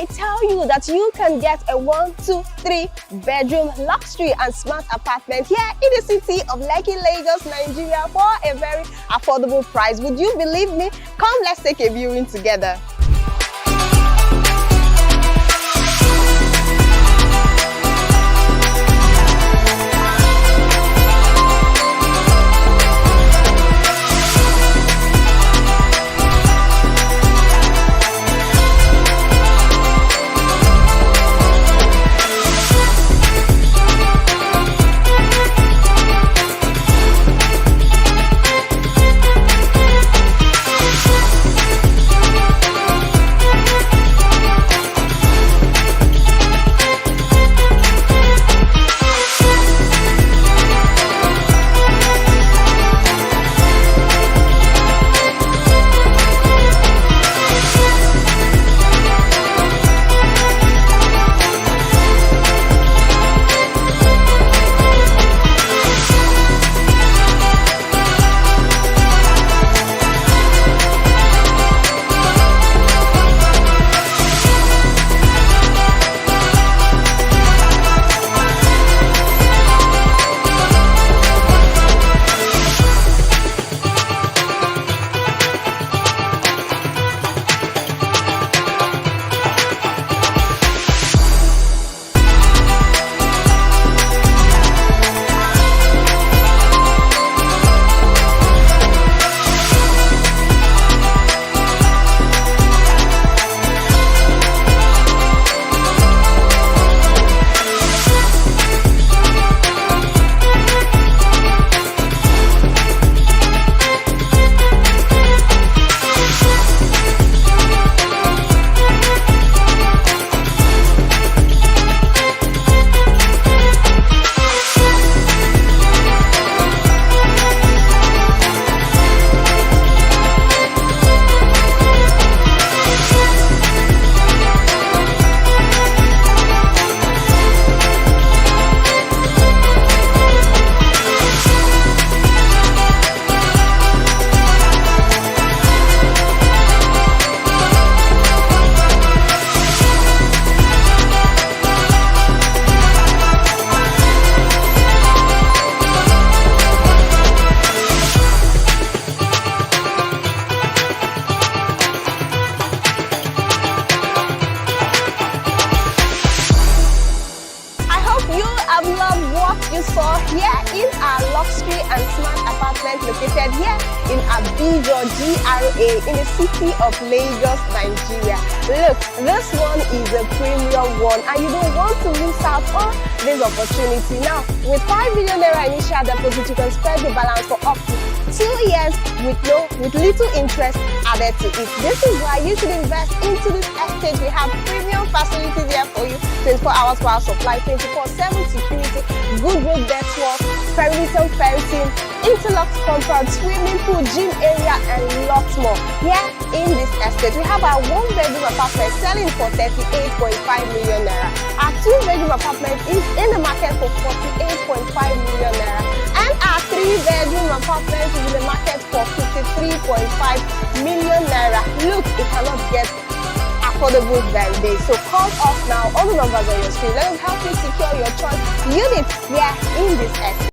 I tell you that you can get a 1, 2, 3 bedroom luxury and smart apartment here in the city of Lekki, Lagos, Nigeria for a very affordable price. Would you believe me? Come, let's take a viewing together. You saw here in our luxury and smart apartment located here in Abijo GRA in the city of Lagos, Nigeria. Look, this one is a premium one and you don't want to miss out on this opportunity. Now, with 5 million naira initial deposit, you can spread the balance for up to 2 years with little interest added to it. This is why you should invest into this estate. We have premium facilities here for you, 24 hours power supply, 24/7 security, good road network, perimeter fencing, interlocked compound, swimming pool, gym area, and lots more. Here in this estate, we have our 1-bedroom apartment selling for 38.5 million naira. Our 2-bedroom apartment is in the market for 48.5 million naira. And our 3-bedroom apartment is in the market for 53.5 million naira. Look, it cannot get affordable than this. So call us now. All the numbers on your screen. Let us help you secure your choice unit here in this estate.